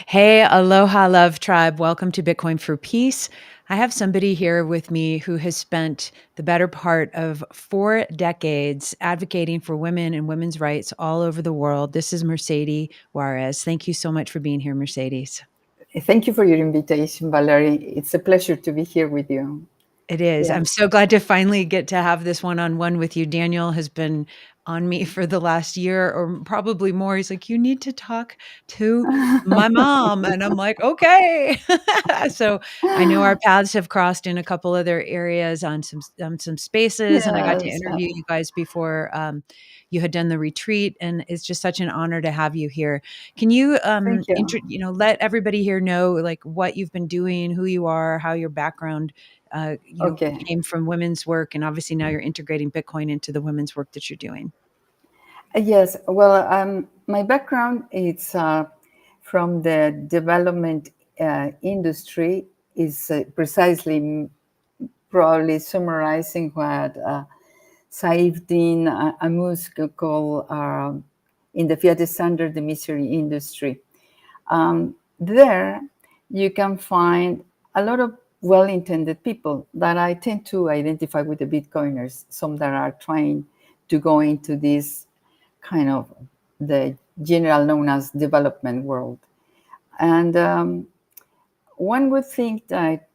Hey, aloha, love tribe. Welcome to Bitcoin for Peace. I have somebody here with me who has spent the better part of 4 decades advocating for women and women's rights all over the world. This is Mercedes Juarez. Thank you so much for being here, Mercedes. Thank you for your invitation, Valerie. It's a pleasure to be here with you. It is. Yeah. I'm so glad to finally get to have this one-on-one with you. Daniel has been on me for the last year or probably more. He's like, "You need to talk to my mom." And I'm like, "Okay." So I know our paths have crossed in a couple other areas on some spaces, and I got to Yes. interview you guys before you had done the retreat, and it's just such an honor to have you here. Can you Thank you. let everybody here know like what you've been doing, who you are, how your background Okay. came from women's work, and obviously now you're integrating Bitcoin into the women's work that you're doing. Yes. Well, my background is from the development industry. Is precisely probably summarizing what Saifdin Amus could call in the Fiat Standard the misery industry. There, you can find a lot of well-intended people that I tend to identify with the Bitcoiners, some that are trying to go into this kind of the general known as development world. And one would think that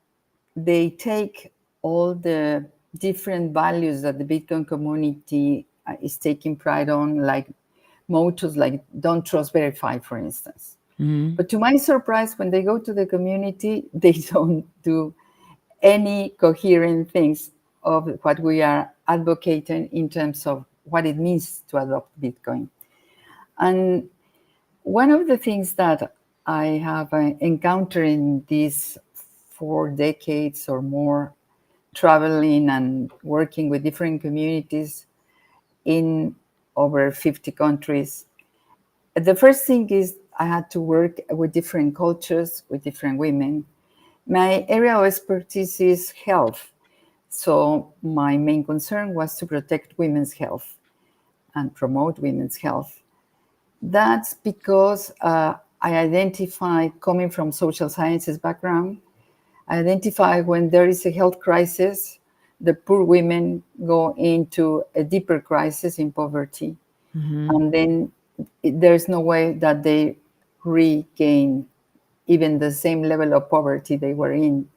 they take all the different values that the Bitcoin community is taking pride on, like mottos like don't trust, verify, for instance. Mhm. But to my surprise, when they go to the community, they don't do any coherent things of what we are advocating in terms of what it means to adopt Bitcoin. And one of the things that I have encountered in these 4 decades or more traveling and working with different communities in over 50 countries, the first thing is I had to work with different cultures, with different women. My area of expertise is health. So my main concern was to protect women's health and promote women's health. That's because I identify, coming from social sciences background, I identify when there is a health crisis, the poor women go into a deeper crisis in poverty. Mhm. And then there's no way that they regain even the same level of poverty they were in.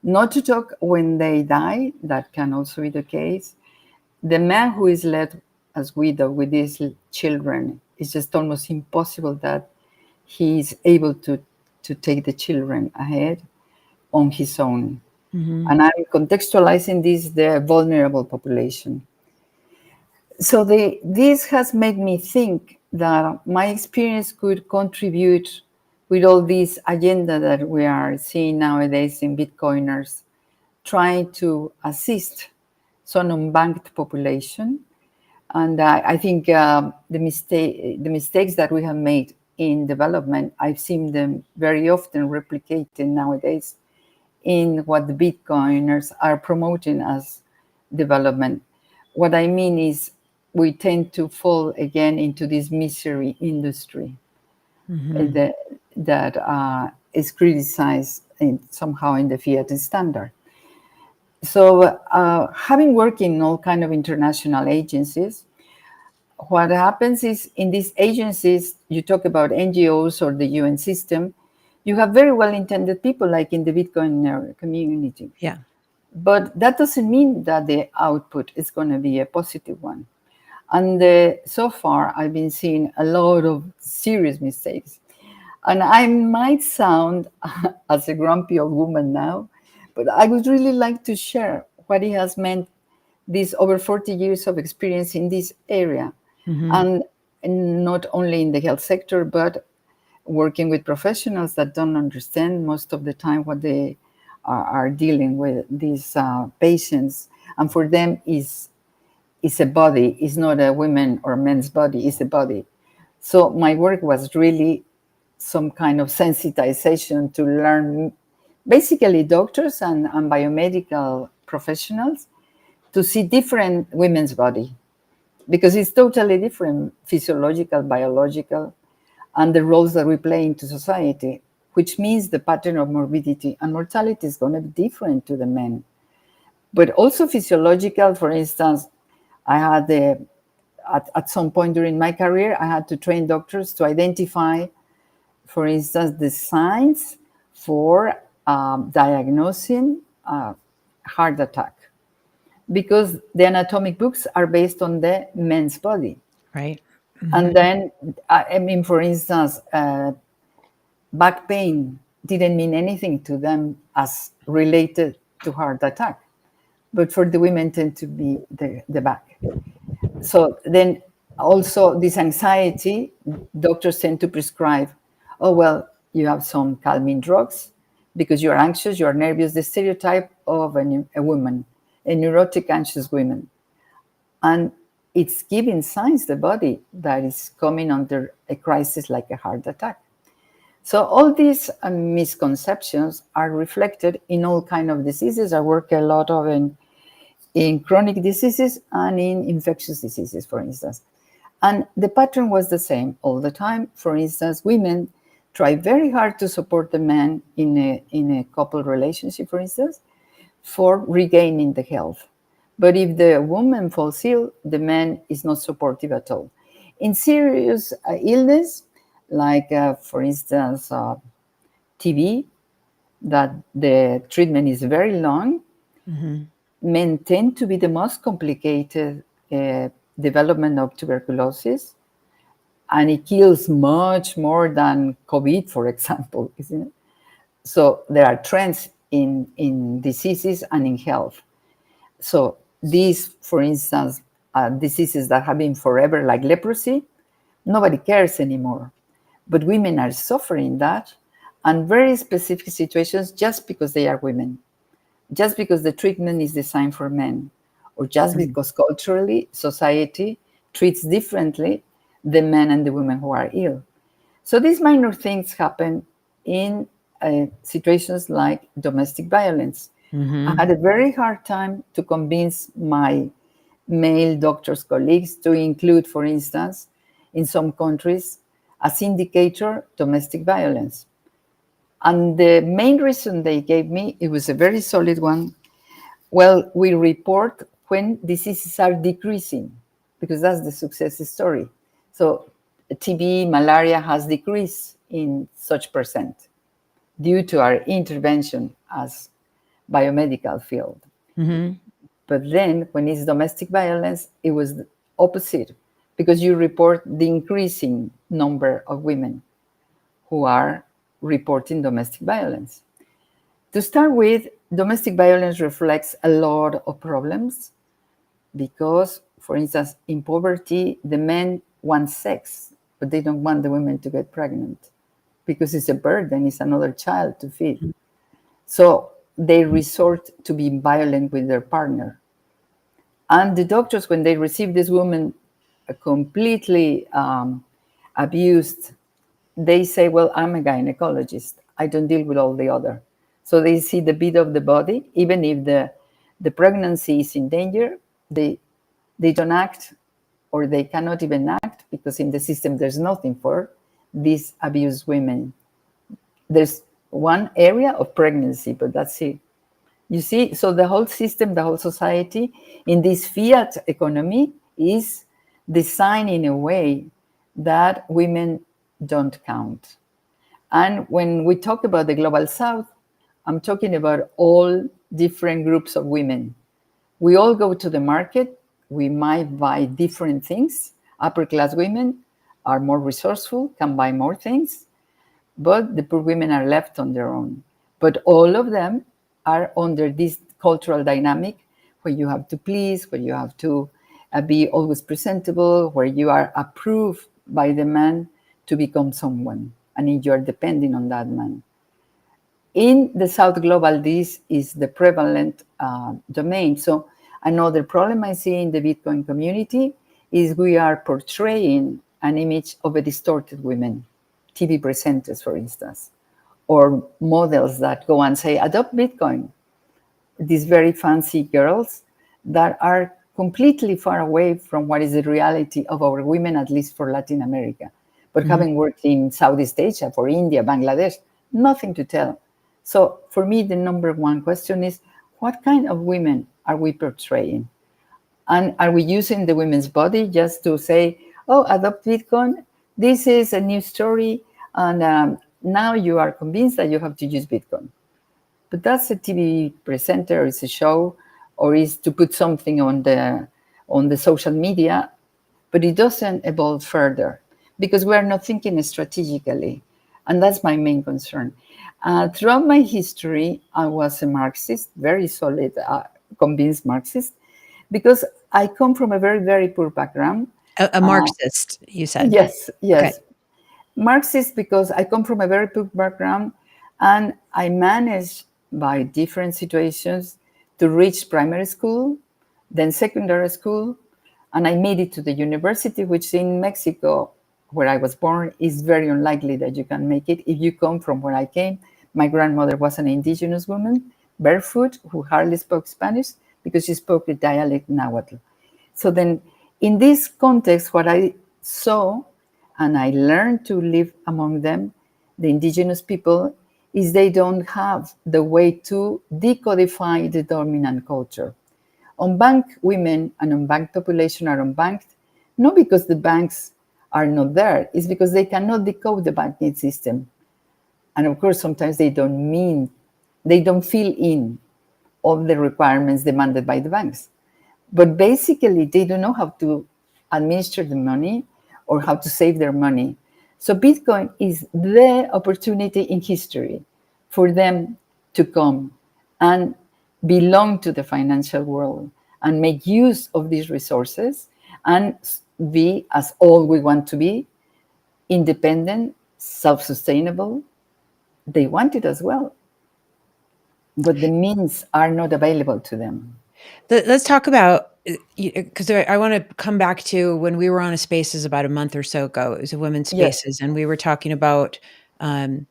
Not to talk when they die, that can also be the case. The man who is left as widow with these children, it's just almost impossible that he is able to take the children ahead on his own. Mhm. And I'm contextualizing this the vulnerable population. So this has made me think that my experience could contribute with all this agenda that we are seeing nowadays in Bitcoiners, trying to assist some unbanked population. And I think the mistakes that we have made in development, I've seen them very often replicated nowadays in what the Bitcoiners are promoting as development. What I mean is, we tend to fall again into this misery industry Mhm. that, that is criticized somehow in the Fiat standard. So, having worked in all kind of international agencies, what happens is in these agencies, you talk about NGOs or the UN system, you have very well-intended people like in the Bitcoin community. Yeah. But that doesn't mean that the output is going to be a positive one. And so far, I've been seeing a lot of serious mistakes. And I might sound as a grumpy old woman now, but I would really like to share what it has meant these over 40 years of experience in this area. Mhm. And not only in the health sector, but working with professionals that don't understand most of the time what they are dealing with, these patients. And for them, is a body, is not a women or men's body, is a body. So my work was really some kind of sensitization to learn, basically doctors and biomedical professionals, to see different women's body because it's totally different, physiological, biological. and the roles that we play into society, which means the pattern of morbidity and mortality is going to be different to the men. But also physiological. For instance, I had at some point during my career, I had to train doctors to identify, for instance, the signs for diagnosing heart attack, because the anatomic books are based on the men's body. Right. And then, I mean, for instance, back pain didn't mean anything to them as related to heart attack, but for the women tend to be the back. So then also this anxiety, doctors tend to prescribe, oh, well, you have some calming drugs because you're anxious, you're nervous, the stereotype of a woman, a neurotic, anxious woman. And it's giving signs the body that is coming under a crisis like a heart attack. So all these misconceptions are reflected in all kind of diseases. I work a lot of in chronic diseases and in infectious diseases, for instance. And the pattern was the same all the time. For instance, women try very hard to support the man in a couple relationship, for instance, for regaining the health. But if the woman falls ill, the man is not supportive at all. In serious illness, like, for instance, TB, that the treatment is very long, men tend to be the most complicated development of tuberculosis, and it kills much more than COVID, for example, isn't it? So there are trends in diseases and in health. So these, for instance, diseases that have been forever, like leprosy, nobody cares anymore. But women are suffering that, and very specific situations just because they are women, just because the treatment is designed for men, or just because culturally society treats differently the men and the women who are ill. So these minor things happen in situations like domestic violence. I had a very hard time to convince my male doctors colleagues to include, for instance, in some countries, as indicator domestic violence. And the main reason they gave me, it was a very solid one. Well, we report when diseases are decreasing, because that's the success story. So TB, malaria has decreased in such percent due to our intervention as biomedical field. But then when it's domestic violence, it was the opposite, because you report the increasing number of women who are reporting domestic violence. To start with, domestic violence reflects a lot of problems because, for instance, in poverty, the men want sex, but they don't want the women to get pregnant because it's a burden, it's another child to feed. So they resort to being violent with their partner. And the doctors, when they receive this woman completely abused, they say, well, I'm a gynecologist. I don't deal with all the other. So they see the beat of the body, even if the pregnancy is in danger, they don't act, or they cannot even act, because in the system there's nothing for these abused women. There's one area of pregnancy, but that's it. You see, so the whole system, the whole society in this fiat economy is designed in a way that women don't count. And when we talk about the global south, I'm talking about all different groups of women. We all go to the market, we might buy different things. Upper class women are more resourceful, can buy more things, but the poor women are left on their own. But all of them are under this cultural dynamic where you have to please, where you have to be always presentable, where you are approved by the man to become someone, and you are depending on that man. In the South Global, this is the prevalent domain. So another problem I see in the Bitcoin community is we are portraying an image of a distorted woman, TV presenters, for instance, or models that go and say, adopt Bitcoin. These very fancy girls that are completely far away from what is the reality of our women, at least for Latin America. but Mhm. having worked in Southeast Asia, for India, Bangladesh, nothing to tell. So for me, the number one question is, what kind of women are we portraying? And are we using the women's body just to say, oh, adopt Bitcoin? This is a new story. And now you are convinced that you have to use Bitcoin. But that's a TV presenter, it's a show, or is to put something on the social media, but it doesn't evolve further because we are not thinking strategically, and that's my main concern. Throughout my history, I was a Marxist, very solid, convinced Marxist, because I come from a very, very poor background. A Uh, Marxist, you said. yes, Okay. yes, Marxist because I come from a very poor background and I managed by different situations to reach primary school, then secondary school, and I made it to the university, which in Mexico, where I was born, is very unlikely that you can make it if you come from where I came. My grandmother was an indigenous woman, barefoot, who hardly spoke Spanish because she spoke the dialect Nahuatl. So then, in this context, what I saw and I learned to live among them, the indigenous people, is they don't have the way to decodify the dominant culture. Unbanked women and unbanked population are unbanked, not because the banks are not there, it's because they cannot decode the banking system. And of course, sometimes they don't fill in all the requirements demanded by the banks. But basically, they don't know how to administer the money or how to save their money. So Bitcoin is the opportunity in history for them to come and belong to the financial world and make use of these resources and be, as all we want to be, independent, self-sustainable. They want it as well, but the means are not available to them. Let's talk about, because I want to come back to when we were on a Spaces about a month or so ago. It was a women's Yes. Spaces, and we were talking about, um,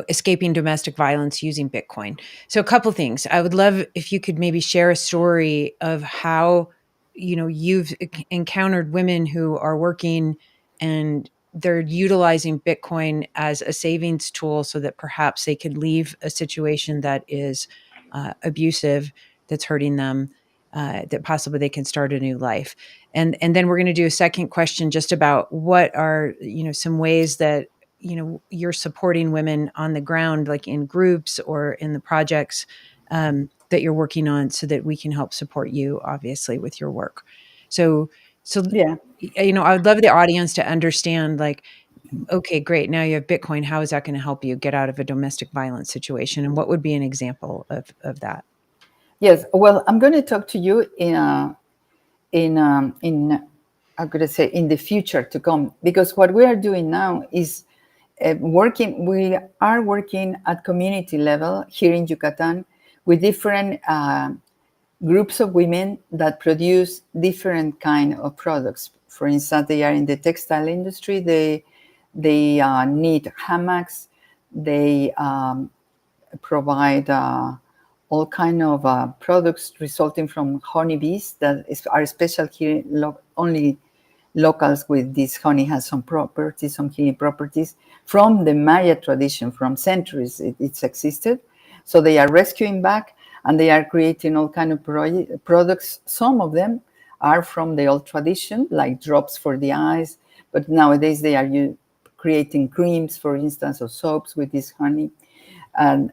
escaping domestic violence using Bitcoin. So a couple things. I would love if you could maybe share a story of how, you've encountered women who are working and they're utilizing Bitcoin as a savings tool so that perhaps they could leave a situation that is abusive, that's hurting them, that possibly they can start a new life. And then we're going to do a second question just about what are, some ways that, you're supporting women on the ground, like in groups or in the projects that you're working on, so that we can help support you, obviously, with your work. So Yeah. I would love the audience to understand, like, okay, great, now you have Bitcoin, how is that going to help you get out of a domestic violence situation, and what would be an example of that? Yes. Well, I'm going to talk to you in I'm going to say in the future to come, because what we are doing now is working. We are working at community level here in Yucatan with different groups of women that produce different kind of products. For instance, they are in the textile industry. They need hammocks. They provide all kind of products resulting from honeybees that are special here. Only locals with this honey has some properties, some healing properties from the Maya tradition, from centuries it's existed. So they are rescuing back and they are creating all kind of products. Some of them are from the old tradition, like drops for the eyes, but nowadays they are creating creams, for instance, or soaps with this honey. And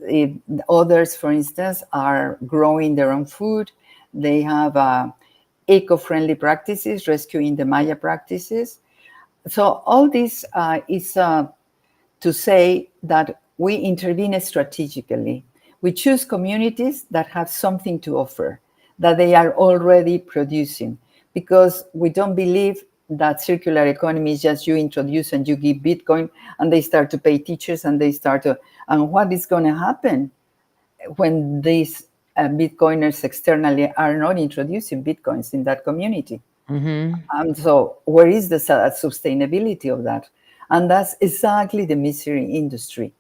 if others, for instance, are growing their own food. They have eco-friendly practices, rescuing the Maya practices. So all this is to say that we intervene strategically. We choose communities that have something to offer, that they are already producing, because we don't believe that circular economy is just you introduce and you give Bitcoin and they start to pay teachers and they start to, and what is going to happen when these Bitcoiners externally are not introducing Bitcoins in that community? Mm-hmm. So where is the sustainability of that? And that's exactly the misery industry.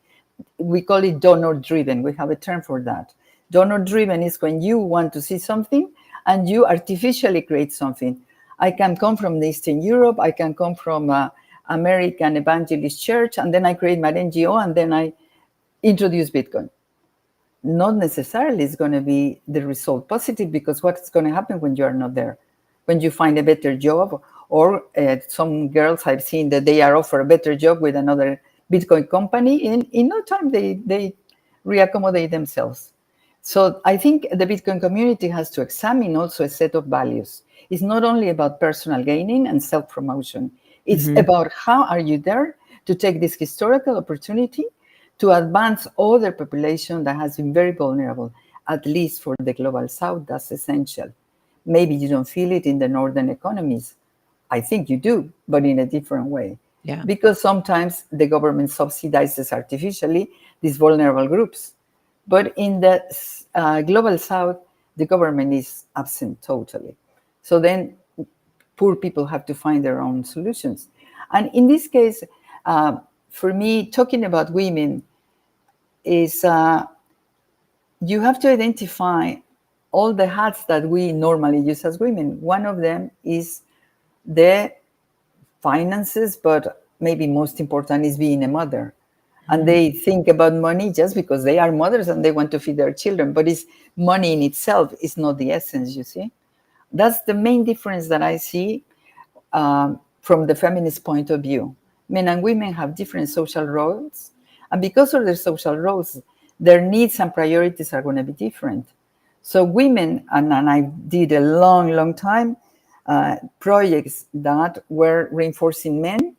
We call it donor driven. We have a term for that. Donor driven is when you want to see something and you artificially create something. I can come from Eastern Europe. I can come from American Evangelist Church, and then I create my NGO, and then I introduce Bitcoin. Not necessarily is going to be the result positive, because what's going to happen when you are not there? When you find a better job, or some girls I've seen that they are offered a better job with another Bitcoin company, in no time they reaccommodate themselves. So I think the Bitcoin community has to examine also a set of values. It's not only about personal gaining and self-promotion. It's Mhm. about how are you there to take this historical opportunity to advance other population that has been very vulnerable, at least for the global south. That's essential. Maybe you don't feel it in the northern economies. I think you do, but in a different way. Yeah. Because sometimes the government subsidizes artificially these vulnerable groups. But in the global south, the government is absent totally. So then poor people have to find their own solutions. And in this case, uh, for me, talking about women is you have to identify all the hats that we normally use as women. One of them is the finances, but maybe most important is being a mother. And Mhm. they think about money just because they are mothers and they want to feed their children, but it's money in itself is not the essence, you see. That's the main difference that I see from the feminist point of view. Men and women have different social roles, and because of their social roles, their needs and priorities are going to be different. So women, and I did a long, long time projects that were reinforcing men,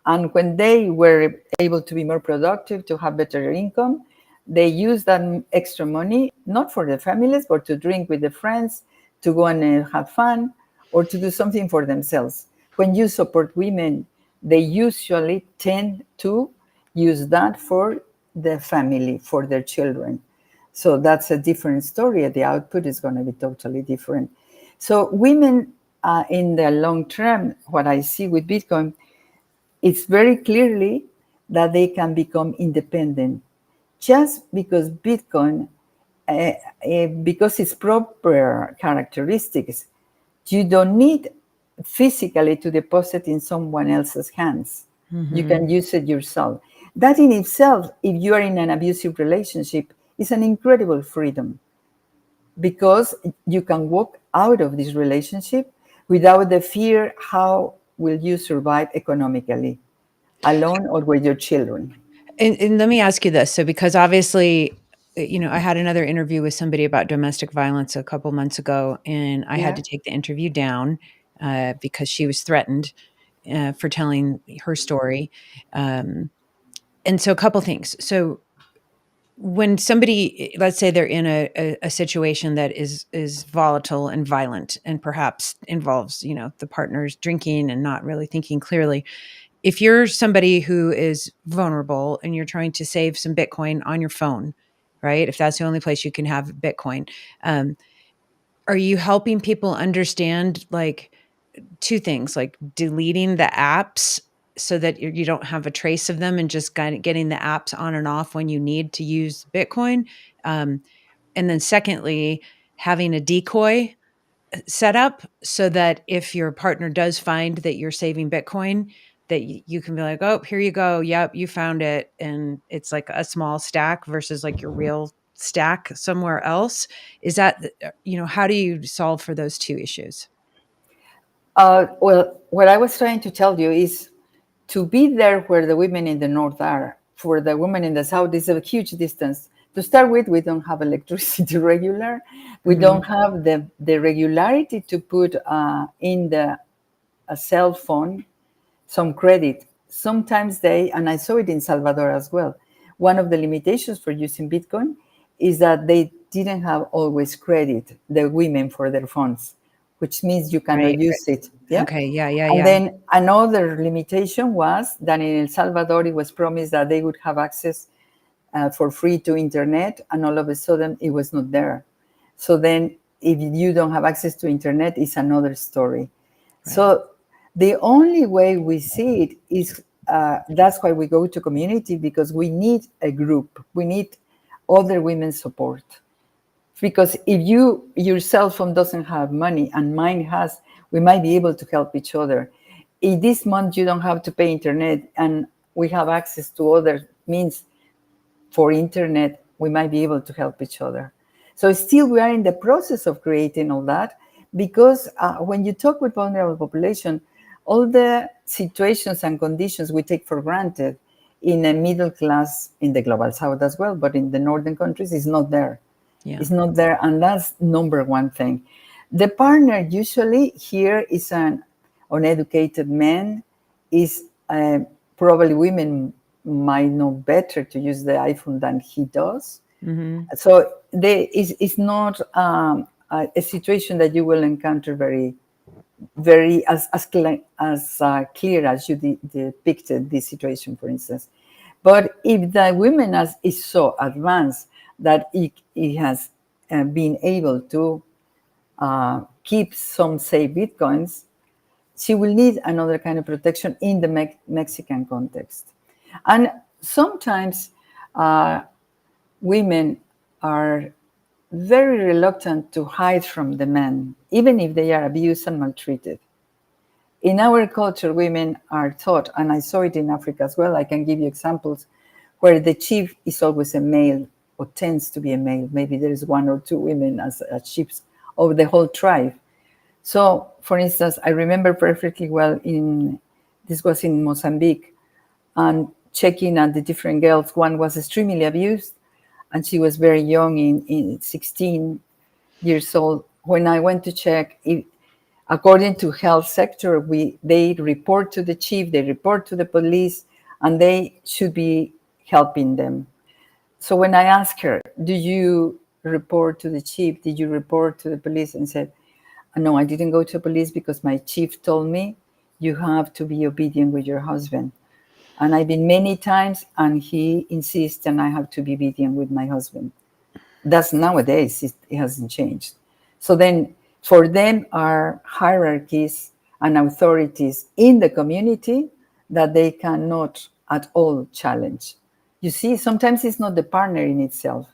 and when they were able to be more productive, to have better income, they used that extra money not for the families, but to drink with the friends, to go and have fun, or to do something for themselves. When you support women, they usually tend to use that for the family, for their children. So that's a different story. The output is going to be totally different. So women, in the long term, what I see with Bitcoin, it's very clearly that they can become independent just because Bitcoin, because its proper characteristics, you don't need physically to deposit in someone else's hands. You Mhm. can use it yourself. That in itself, if you are in an abusive relationship, is an incredible freedom, because you can walk out of this relationship without the fear how will you survive economically, alone or with your children. And let me ask you this. So because obviously, I had another interview with somebody about domestic violence a couple months ago, and I had Yeah. to take the interview down because she was threatened for telling her story. Um, and so a couple things. So when somebody, let's say they're in a situation that is volatile and violent and perhaps involves, the partner's drinking and not really thinking clearly, if you're somebody who is vulnerable and you're trying to save some Bitcoin on your phone, right? If that's the only place you can have Bitcoin, um, are you helping people understand like two things, like deleting the apps so that you don't have a trace of them and just kind of getting the apps on and off when you need to use Bitcoin? Um, and then secondly, having a decoy set up so that if your partner does find that you're saving Bitcoin, that you can be like, oh, here you go. Yep, you found it. And it's like a small stack versus like your real stack somewhere else. Is that, how do you solve for those two issues? Well, what I was trying to tell you is to be there where the women in the north are. For the women in the south, is a huge distance. To start with, we don't have electricity regular. We Hmm. don't have the regularity to put in the a cell phone some credit. Sometimes and I saw it in Salvador as well, one of the limitations for using Bitcoin is that they didn't have always credit, the women, for their phones, which means you cannot Right. use it. Yeah. Okay. Yeah. Yeah. And Yeah. then another limitation was that in El Salvador, it was promised that they would have access for free to internet, and all of a sudden it was not there. So then, if you don't have access to internet, it's another story. Right. So the only way we see it is that's why we go to community, because we need a group. We need other women's support. Because if your cell phone doesn't have money and mine has, we might be able to help each other. in this month you don't have to pay internet, and we have access to other means for internet, we might be able to help each other. So still we are in the process of creating all that, because when you talk with vulnerable population, all the situations and conditions we take for granted in a middle class in the global south as well, but in the northern countries is not there. Yeah. It's not there, and that's number one thing. The partner usually here is an uneducated man, is probably women might know better to use the iPhone than he does. Mhm. So it's not a situation that you will encounter very clear as you depicted this situation, for instance. But if the women is so advanced that it has been able to keep some, say, bitcoins, she will need another kind of protection in the Mexican context. And sometimes uh, women are very reluctant to hide from the men, even if they are abused and maltreated. In our culture, women are taught, and I saw it in Africa as well. I can give you examples where the chief is always a male or tends to be a male. Maybe there is one or two women as chiefs of the whole tribe. So, for instance, I remember perfectly well this was in Mozambique, and checking at the different girls. One was extremely abused, and she was very young, in 16 years old. When I went to check, according to health sector, they report to the chief, they report to the police, and they should be helping them. So when I asked her, "Do you report to the chief? Did you report to the police?" and said, "No, I didn't go to police because my chief told me you have to be obedient with your husband. And I've been many times, and he insists, and I have to be obedient with my husband." That's nowadays, it hasn't changed. So then for them are hierarchies and authorities in the community that they cannot at all challenge. You see, sometimes it's not the partner in itself.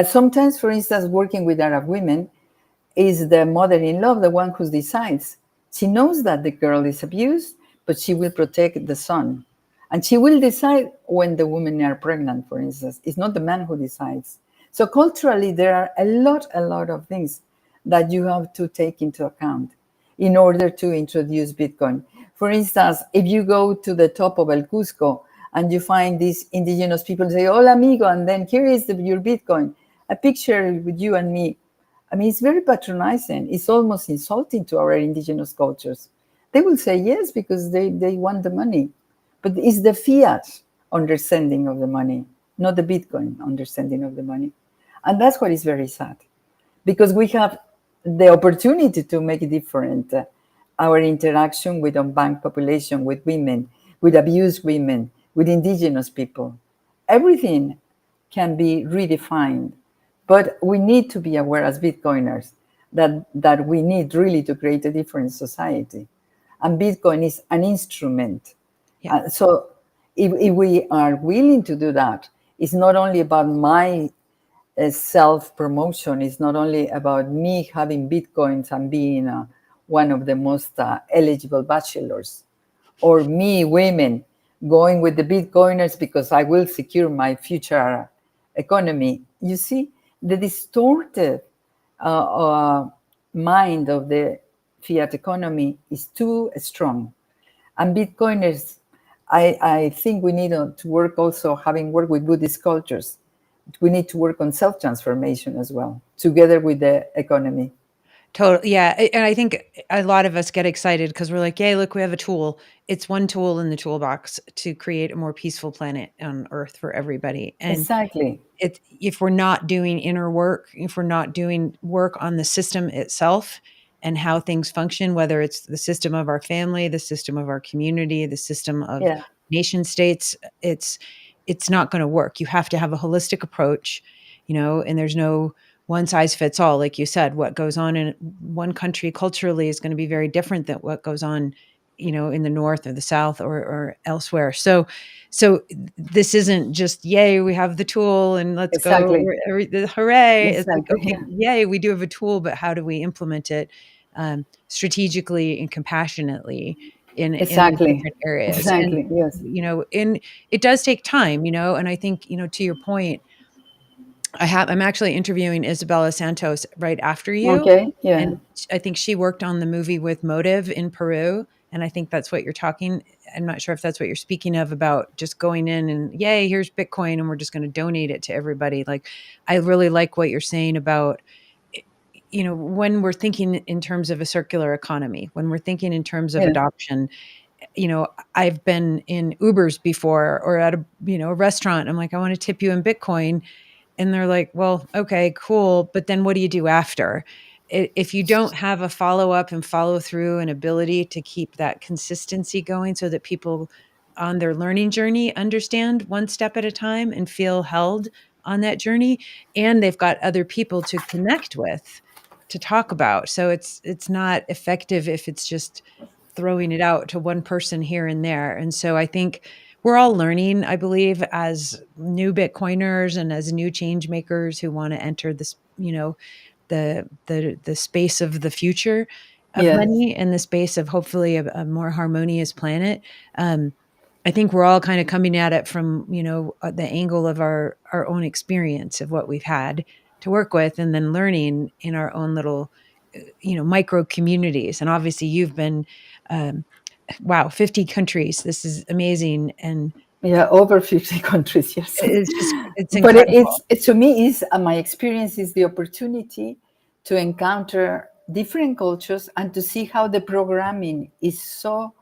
Sometimes, for instance, working with Arab women, is the mother-in-law the one who decides. She knows that the girl is abused, but she will protect the son. And she will decide when the women are pregnant, for instance. It's not the man who decides. So culturally, there are a lot of things that you have to take into account in order to introduce Bitcoin. For instance, if you go to the top of El Cusco and you find these indigenous people say, "Hola, amigo," and then here is your Bitcoin, a picture with you and me. I mean, it's very patronizing. It's almost insulting to our indigenous cultures. They will say yes because they want the money. But it's the fiat understanding of the money, not the Bitcoin understanding of the money. And that's what is very sad, because we have the opportunity to make it different. Our interaction with unbanked population, with women, with abused women, with indigenous people. Everything can be redefined. But we need to be aware as Bitcoiners that we need really to create a different society. And Bitcoin is an instrument. Yeah. So if we are willing to do that, it's not only about my self promotion, it's not only about me having Bitcoins and being one of the most eligible bachelors, or me, women, going with the Bitcoiners because I will secure my future economy. You see, the distorted mind of the fiat economy is too strong. And Bitcoiners, I think we need to work also, having worked with Buddhist cultures, we need to work on self transformation as well, together with the economy. Totally, yeah, and I think a lot of us get excited because 'cause we're like, "Yay, look, we have a tool." It's one tool in the toolbox to create a more peaceful planet on Earth for everybody, and Exactly. it if we're not doing inner work, if we're not doing work on the system itself and how things function, whether it's the system of our family, the system of our community, the system of Yeah. nation states, it's not gonna work. You have to have a holistic approach, and there's no one size fits all. Like you said, what goes on in one country culturally is gonna be very different than what goes on, in the North or the South or elsewhere. So this isn't just, "Yay, we have the tool and let's go, Exactly. hooray." It's like, Exactly. "Okay, yay, we do have a tool, but how do we implement it, strategically and compassionately?" in these Exactly. different areas. And, Exactly. Yes. and it does take time, and I think, to your point, I'm actually interviewing Isabella Santos right after you, Okay. Yeah. and I think she worked on the movie with Motive in Peru, and I think that's what you're talking. I'm not sure if that's what you're speaking of, about just going in and, yay, here's Bitcoin, and we're just going to donate it to everybody. Like, I really like what you're saying about, when we're thinking in terms of a circular economy, when we're thinking in terms of Yeah. adoption. I've been in Ubers before, or at a restaurant. I'm like, I want to tip you in Bitcoin. And they're like, well, okay, cool. But then what do you do after? If you don't have a follow up and follow through and ability to keep that consistency going, so that people on their learning journey understand one step at a time and feel held on that journey, and they've got other people to connect with, to talk about. So it's not effective if it's just throwing it out to one person here and there. And so I think we're all learning, I believe, as new Bitcoiners and as new change makers who want to enter this, the space of the future of Yes. money, and the space of hopefully a more harmonious planet. Um, I think we're all kind of coming at it from, the angle of our own experience of what we've had to work with, and then learning in our own little, micro communities. And obviously you've been, um, wow, 50 countries. This is amazing. And Yeah, over 50 countries, yes. it's But incredible. to me, is my experience is the opportunity to encounter different cultures and to see how the programming is so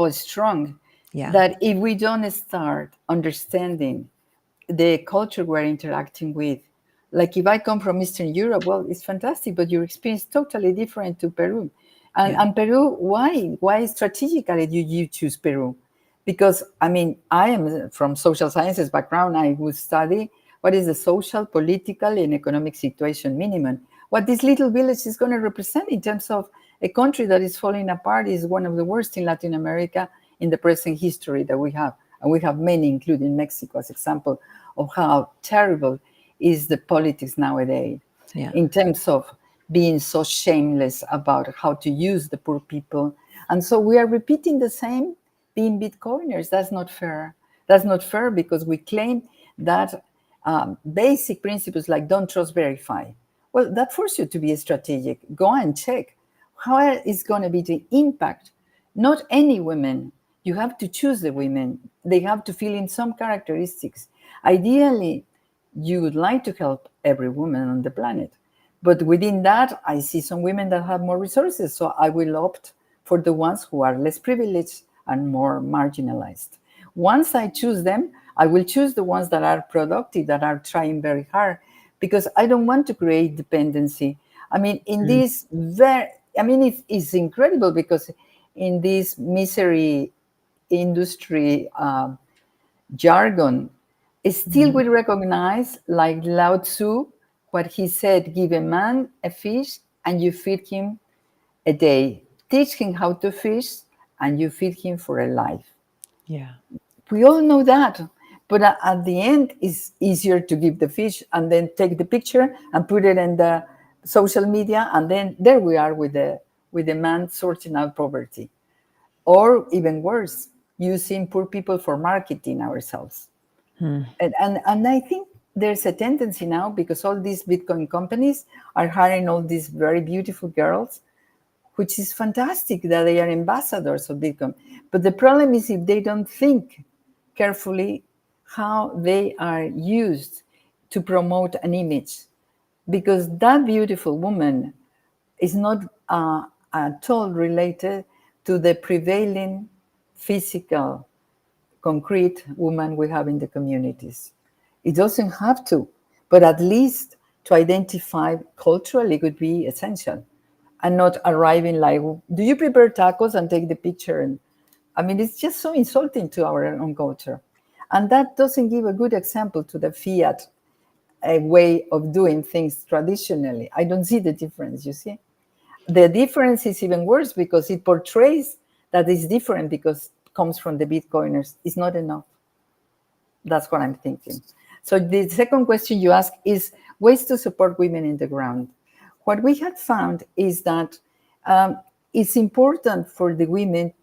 strong Yeah. that if we don't start understanding the culture we're interacting with, like if I come from Eastern Europe, well, it's fantastic, but your experience is totally different to Peru. Yeah. And Peru, why strategically do you choose Peru? Because I mean, I am from social sciences background. I would study what is the social, political, and economic situation minimum. What this little village is going to represent in terms of a country that is falling apart, is one of the worst in Latin America in the present history that we have. And we have many, including Mexico, as example of how terrible is the politics nowadays Yeah. in terms of being so shameless about how to use the poor people. And so we are repeating the same, being Bitcoiners. That's not fair. That's not fair, because we claim that basic principles like don't trust, verify. Well, that forces you to be strategic. Go and check how is going to be the impact. Not any women. You have to choose the women. They have to fill in some characteristics. Ideally, you would like to help every woman on the planet. But within that, I see some women that have more resources. So I will opt for the ones who are less privileged and more marginalized. Once I choose them, I will choose the ones that are productive, that are trying very hard, because I don't want to create dependency. I mean, in Mm. this very, I mean, it's incredible, because in this misery industry jargon, still Mhm. we recognize, like Lao Tzu, what he said: give a man a fish and you feed him a day. Teach him how to fish and you feed him for a life. Yeah. We all know that. But at the end, it's easier to give the fish and then take the picture and put it in the social media. And then there we are with the man sorting out poverty. Or even worse, using poor people for marketing ourselves. Hmm. And I think there's a tendency now, because all these Bitcoin companies are hiring all these very beautiful girls, which is fantastic that they are ambassadors of Bitcoin. But the problem is if they don't think carefully how they are used to promote an image. Because that beautiful woman is not at all related to the prevailing physical concrete woman we have in the communities. It doesn't have to, but at least to identify culturally would be essential, and not arriving like, do you prepare tacos, and take the picture? And I mean, it's just so insulting to our own culture. And that doesn't give a good example to the fiat a way of doing things traditionally. I don't see the difference, you see? The difference is even worse, because it portrays that it's different because it comes from the Bitcoiners. It's not enough. That's what I'm thinking. So the second question you ask is ways to support women in the ground. What we had found is that it's important for the women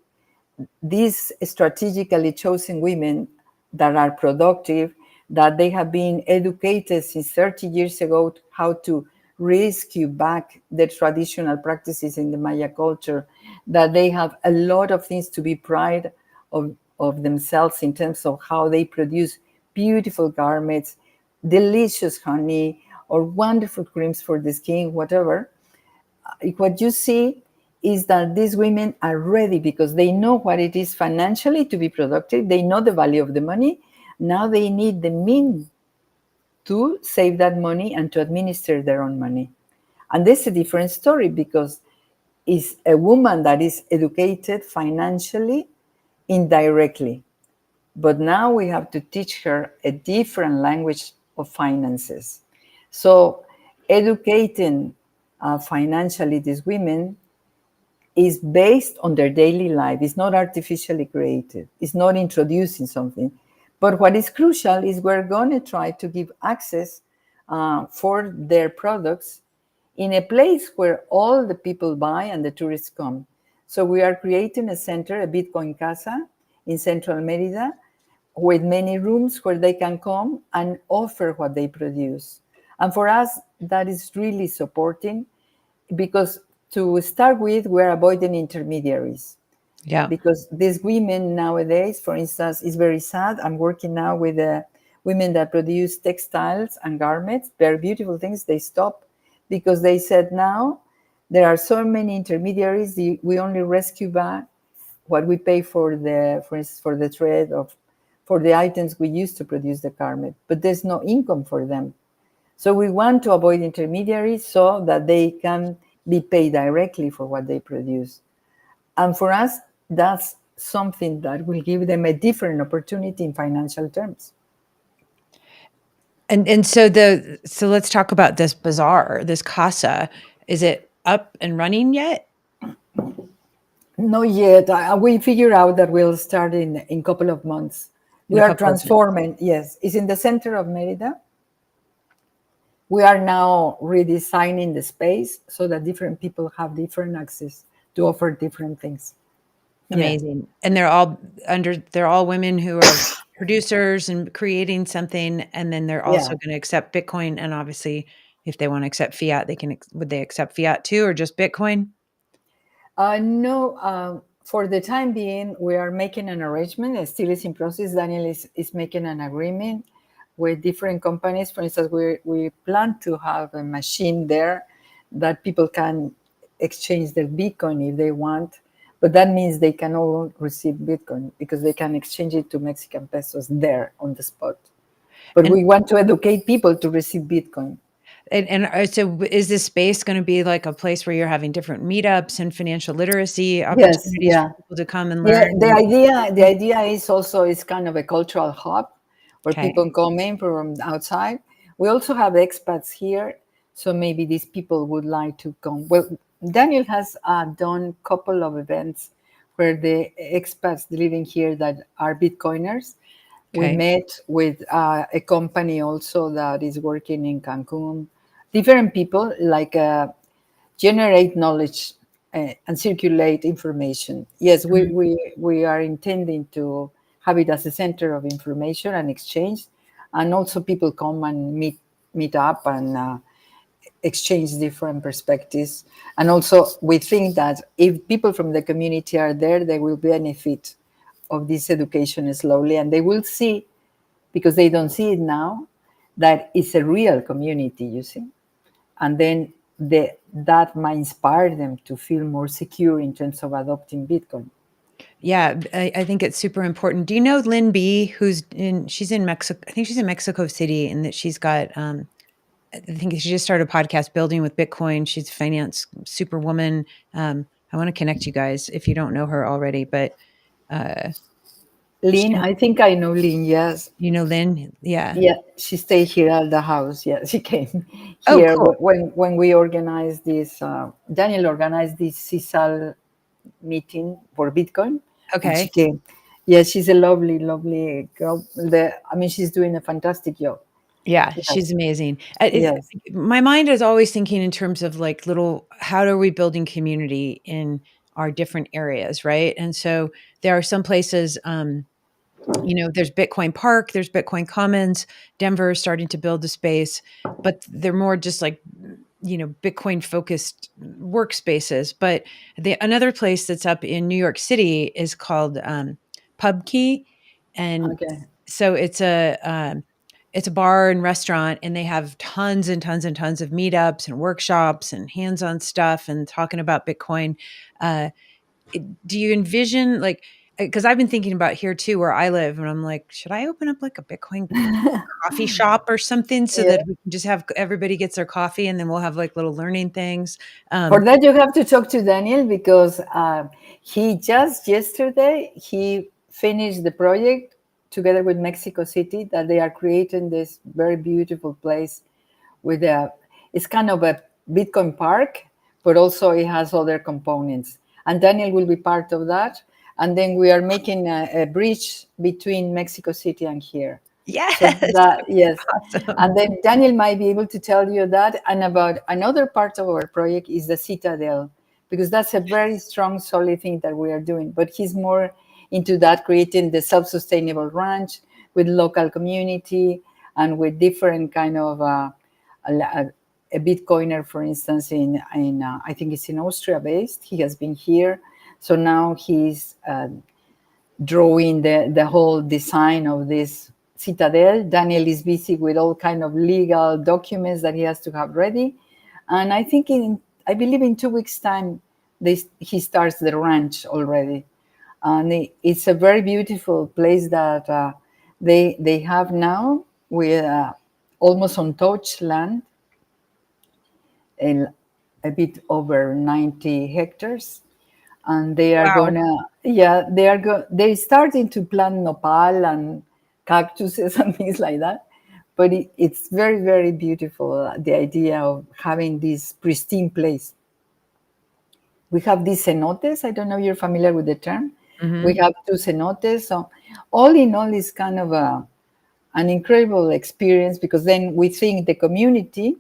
these strategically chosen women that are productive, that they have been educated since 30 years ago how to rescue back the traditional practices in the Maya culture, that they have a lot of things to be proud of themselves in terms of how they produce beautiful garments, delicious honey, or wonderful creams for the skin, whatever. What you see is that these women are ready because they know what it is financially to be productive. They know the value of the money. Now they need the means to save that money and to administer their own money. And this is a different story because it's a woman that is educated financially indirectly. But now we have to teach her a different language of finances. So educating financially these women is based on their daily life. It's not artificially created. It's not introducing something. But what is crucial is we're going to try to give access for their products in a place where all the people buy and the tourists come. So we are creating a center, a Bitcoin Casa in Central Merida, with many rooms where they can come and offer what they produce. And for us, that is really supporting because to start with, we're avoiding intermediaries Yeah. because these women nowadays, for instance, is very sad. I'm working now with women that produce textiles and garments, very beautiful things. They stop because they said now there are so many intermediaries. We only rescue back what we pay for the, for instance, for the thread of for the items we use to produce the garment, but there's no income for them. So we want to avoid intermediaries so that they can be paid directly for what they produce. And for us, that's something that will give them a different opportunity in financial terms. And so let's talk about this bazaar, this casa. Is it up and running yet? Not yet. We figure out that we'll start in a couple of months. In We a are couple of months. transforming. Yes, it's in the center of Merida. We are now redesigning the space so that different people have different access to offer different things. Yeah. Amazing. And they're all women who are producers and creating something, and then they're also Yeah. gonna accept Bitcoin, and obviously, if they wanna accept fiat, they can would they accept fiat too or just Bitcoin? No, for the time being, we are making an arrangement. It still is in process. Daniel is making an agreement with different companies. For instance, we plan to have a machine there that people can exchange their Bitcoin if they want. But that means they can all receive Bitcoin because they can exchange it to Mexican pesos there on the spot. But And we want to educate people to receive Bitcoin. so is this space gonna be like a place where you're having different meetups and financial literacy Yes, opportunities for yeah. people to come and Yeah, learn the and idea the idea is also it's kind of a cultural hub where okay, people come in from outside. We also have expats here, so maybe these people would like to come. Well, Daniel has done a couple of events where the expats living here that are Bitcoiners. We okay, met with a company also that is working in Cancun. Different people like generate knowledge and circulate information. Yes, mhm, we are intending to have it as a center of information and exchange, and also people come and meet up and exchange different perspectives. And also, we think that if people from the community are there, they will benefit of this education slowly, and they will see because they don't see it now that it's a real community. You see, and then that might inspire them to feel more secure in terms of adopting Bitcoin. yeah, I think it's super important. Do you know Lynn B, she's in Mexico, I think she's in Mexico City, and that she's got, I think she just started a podcast, Building with Bitcoin. She's a finance superwoman. I wanna connect you guys if you don't know her already, but, uh, Lynn, she I think I know Lynn. Yes, you know Lynn? Yeah. yeah, she stayed here at the house. Yeah, she came Oh, here cool. when we organized this. Daniel organized this CISAL meeting for Bitcoin, and she Okay. came. Yeah, she's a lovely, lovely girl. I mean, she's doing a fantastic job. Yeah, she's Yes, amazing. yes, My mind is always thinking in terms of, like, little how are we building community in are different areas, right? And so there are some places, there's Bitcoin Park, there's Bitcoin Commons. Denver is starting to build a space, but they're more just like, Bitcoin focused workspaces. But another place that's up in New York City is called Pub Key, and Okay. so it's a bar and restaurant, and they have tons and tons and tons of meetups and workshops and hands-on stuff and talking about Bitcoin. Uh, do you envision, like, because I've been thinking about here too, where I live, and I'm like, should I open up like a Bitcoin coffee shop or something so Yeah. that we can just have everybody gets their coffee and then we'll have like little learning things? For Um, that, you have to talk to Daniel because he just yesterday he finished the project together with Mexico City that they are creating this very beautiful place with a. It's kind of a Bitcoin park, but also it has other components. And Daniel will be part of that. And then we are making a bridge between Mexico City and here. yes, So that, yes. awesome. And then Daniel might be able to tell you that. And about another part of our project is the Citadel, because that's a very strong, solid thing that we are doing. But he's more into that, creating the self-sustainable ranch with local community and with different kind of a Bitcoiner, for instance, in I think it's in Austria based. He has been here, so now he's drawing the whole design of this citadel. Daniel is busy with all kind of legal documents that he has to have ready, and I believe in 2 weeks' time, he starts the ranch already, and it's a very beautiful place that they have now with almost untouched land, a, a bit over 90 hectares, and they are Wow. gonna, yeah, they're starting to plant nopal and cactuses and things like that, but it's very, very beautiful, the idea of having this pristine place. We have these cenotes. I don't know if you're familiar with the term. We Hmm. have two cenotes, so all in all is kind of an incredible experience, because then we think the community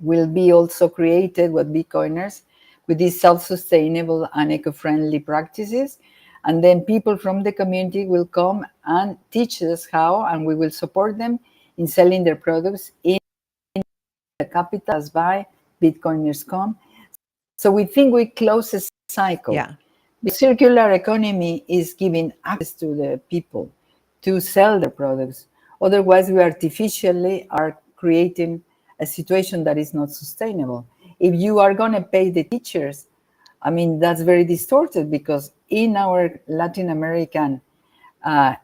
will be also created with Bitcoiners with these self-sustainable and eco-friendly practices. And then people from the community will come and teach us how, and we will support them in selling their products in the capital as by Bitcoiners come. So we think we close a cycle. Yeah. The circular economy is giving access to the people to sell their products. Otherwise, we artificially are creating a situation that is not sustainable. If you are going to pay the teachers, I mean, that's very distorted, because in our Latin American, uh,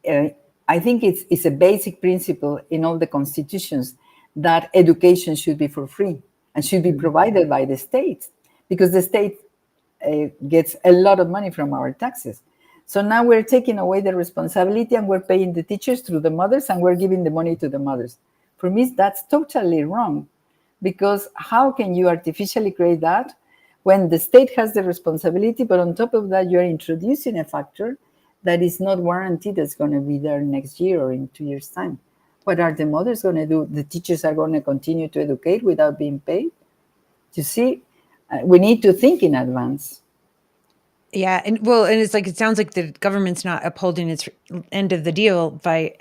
uh, I think it's a basic principle in all the constitutions that education should be for free and should be Mhm. provided by the state, because the state gets a lot of money from our taxes. So now we're taking away the responsibility and we're paying the teachers through the mothers, and we're giving the money to the mothers. For me, that's totally wrong, because how can you artificially create that when the state has the responsibility, but on top of that, you're introducing a factor that is not warranted that's going to be there next year or in 2 years' time? What are the mothers going to do? The teachers are going to continue to educate without being paid? You see, we need to think in advance. Yeah, and it's like it sounds like the government's not upholding its end of the deal by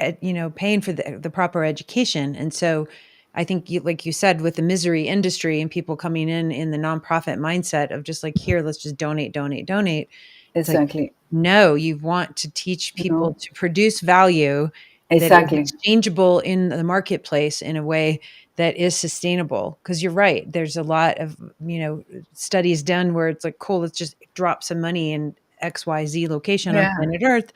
paying for the proper education. And so I think like you said, with the misery industry and people coming in the nonprofit mindset of just like, here, let's just donate, donate, donate. It's like, Exactly. no, you want to teach people No, to produce value that is exactly. exchangeable in the marketplace in a way that is sustainable. Because you're right, there's a lot of studies done where it's like, cool, let's just drop some money in XYZ location on Yeah, planet Earth.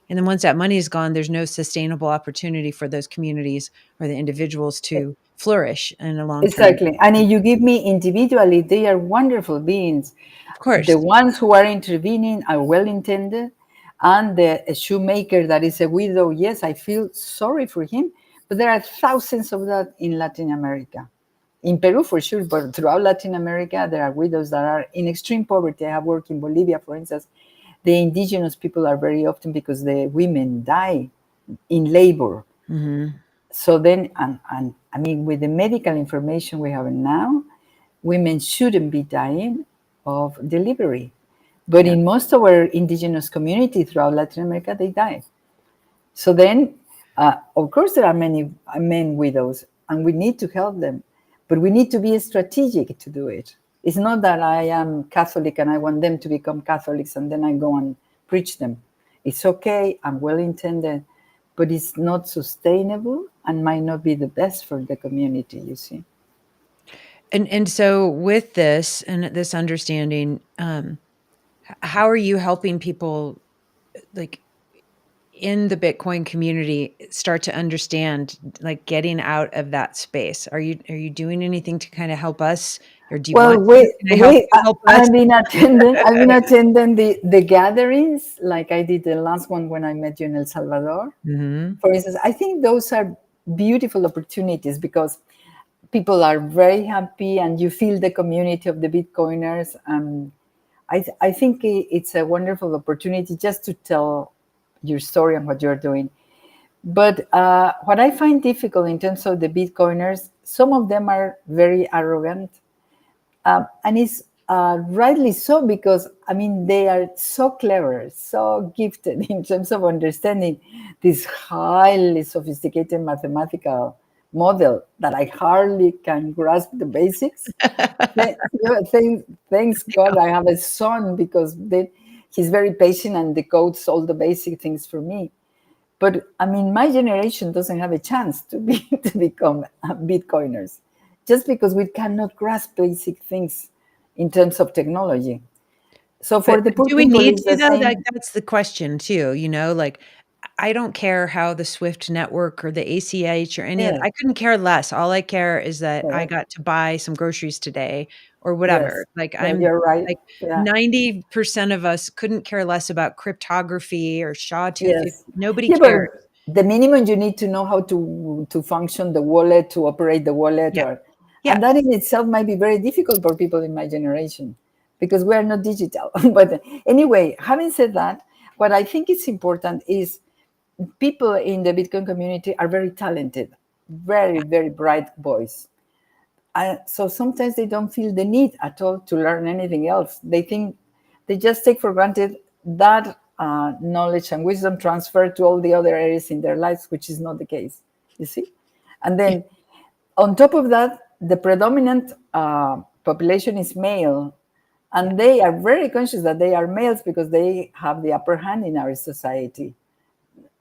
And then once that money is gone, there's no sustainable opportunity for those communities or the individuals to flourish in a long term. exactly. And if you give me individually, they are wonderful beings. Of The course. ones who are intervening are well intended, and the a shoemaker that is a widow, yes, I feel sorry for him. But there are thousands of that in Latin America. In Peru, for sure, but throughout Latin America, there are widows that are in extreme poverty. I have worked in Bolivia, for instance. The indigenous people are very often, because the women die in labor. Hmm. So then, and I mean, with the medical information we have now, women shouldn't be dying. of delivery. But Yeah. in most of our indigenous community throughout Latin America, they die. So then, of course, there are many men widows, and we need to help them, but we need to be strategic to do it. It's not that I am Catholic and I want them to become Catholics and then I go and preach them. It's okay, I'm well intended, but it's not sustainable and might not be the best for the community, you see. And so with this and this understanding, how are you helping people, like, in the Bitcoin community start to understand, like, getting out of that space? Are you doing anything to kinda help us, or do you Well, want to? Can I help you help us? I've been attending the gatherings, like I did the last one when I met you in El Salvador. Mhm. For instance, I think those are beautiful opportunities because people are very happy and you feel the community of the Bitcoiners. I think it's a wonderful opportunity just to tell your story and what you're doing. But what I find difficult in terms of the Bitcoiners, some of them are very arrogant. And it's rightly so because, I mean, they are so clever, so gifted in terms of understanding this highly sophisticated mathematical model that I hardly can grasp the basics. Thanks God I have a son because he's very patient and decodes all the basic things for me. But I mean, my generation doesn't have a chance to be to become Bitcoiners, just because we cannot grasp basic things in terms of technology. So for But the poor do we people, need it's to the though? Like, same. that's the question too, like, I don't care how the SWIFT network or the ACH or any of Yes, I couldn't care less. All I care is that I yes, got to buy some groceries today or whatever. yes. Like, Yeah, I'm you're right. like Yeah, 90% of us couldn't care less about cryptography or SHA-250. yes. Nobody Yeah, cares. but the minimum you need to know how to function the wallet, to operate the wallet, Yeah. or Yeah. and that in itself might be very difficult for people in my generation because we are not digital. But anyway, having said that, what I think is important is people in the Bitcoin community are very talented, very, Yeah. very bright boys. So sometimes they don't feel the need at all to learn anything else. They think they just take for granted that knowledge and wisdom transfer to all the other areas in their lives, which is not the case, you see? And Yeah. then on top of that, the predominant population is male. Yeah. And they are very conscious that they are males because they have the upper hand in our society.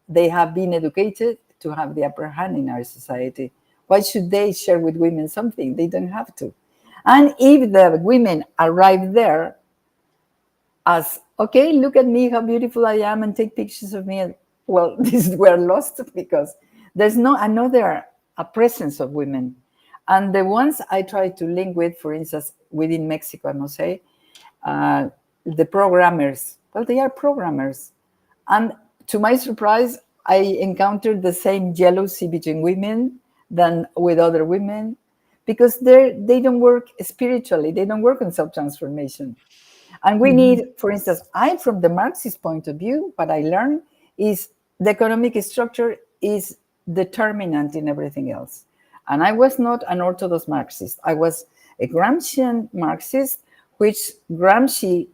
They have been educated to have the upper hand in our society. Why should they share with women something? They don't have to. And if the women arrive there as, okay, look at me, how beautiful I am, and take pictures of me, well, this we're lost because there's no another a presence of women. And the ones I try to link with, for instance, within Mexico, I must say, uh, the programmers, well, they are programmers. And to my surprise, I encountered the same jealousy between women than with other women because they don't work spiritually, they don't work on self transformation. And we Mhm. need, for instance, from the Marxist point of view, what I learned is the economic structure is determinant in everything else. And I was not an orthodox Marxist. I was a Gramscian Marxist, which Gramsci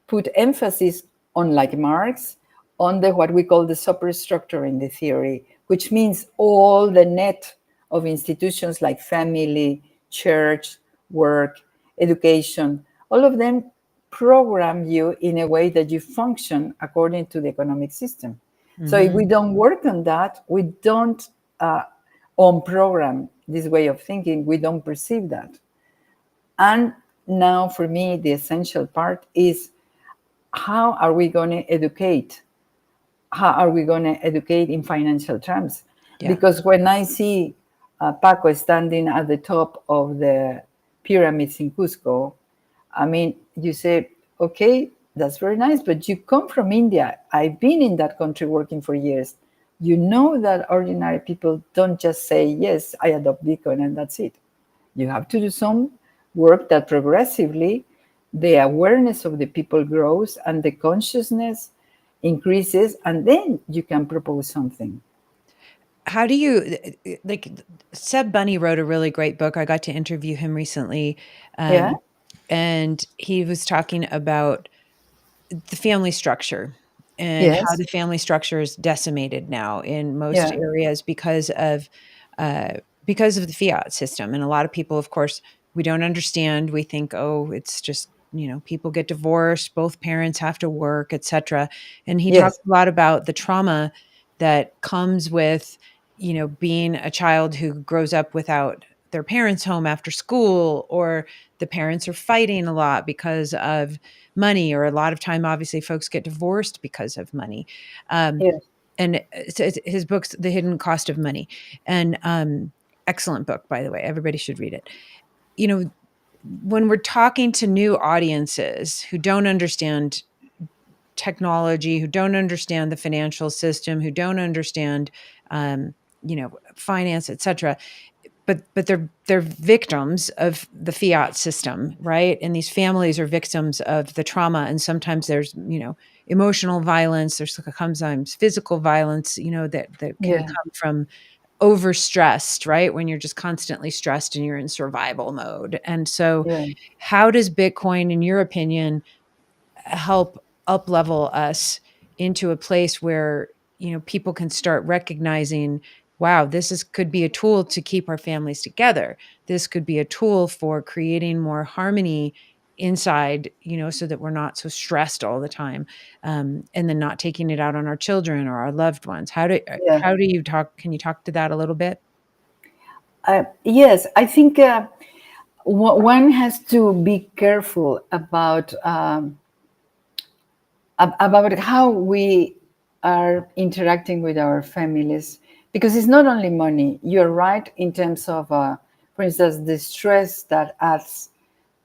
put emphasis on, like Marx, on the what we call the superstructure in the theory, which means all the net of institutions like family, church, work, education, all of them program you in a way that you function according to the economic system. So if we Mhm. don't work on that, we don't on program this way of thinking, we don't perceive that. And now for me, the essential part is how are we going to educate? How are we going to educate in financial terms? Yeah. Because when I see Paco standing at the top of the pyramids in Cusco, I mean, you say, okay, that's very nice, but you come from India. I've been in that country working for years. You know that ordinary people don't just say, yes, I adopt Bitcoin and that's it. You have to do some work that progressively the awareness of the people grows and the consciousness increases, and then you can propose something. How do you like, Seb Bunny wrote a really great book. I got to interview him recently. Yeah? and he was talking about the family structure and how Yes. the family structure is decimated now in most Yeah. areas uh, because of the fiat system. And a lot of people, of course, we don't understand. We think, oh, it's just people get divorced, both parents have to work, etc. And he talks Yes. a lot about the trauma that comes with being a child who grows up without their parents home after school, or the parents are fighting a lot because of money, or a lot of time obviously folks get divorced because of money. um, Yes. and his book's The Hidden Cost of Money, and excellent book, by the way, everybody should read it. you know when we're talking to new audiences who don't understand technology, who don't understand the financial system, who don't understand finance, etc., but they're victims of the fiat system, right? And these families are victims of the trauma, and sometimes there's emotional violence, there's sometimes physical violence, that can Yeah. come from overstressed, right? When you're just constantly stressed and you're in survival mode. And so Yeah. how does Bitcoin, in your opinion, help up level us into a place where people can start recognizing, wow, could be a tool to keep our families together, this could be a tool for creating more harmony inside, so that we're not so stressed all the time, and then not taking it out on our children or our loved ones. Yeah. How do you talk can you talk to that a little bit? Yes, I think one has to be careful about how we are interacting with our families, because it's not only money. You're right in terms of, for instance, the stress that adds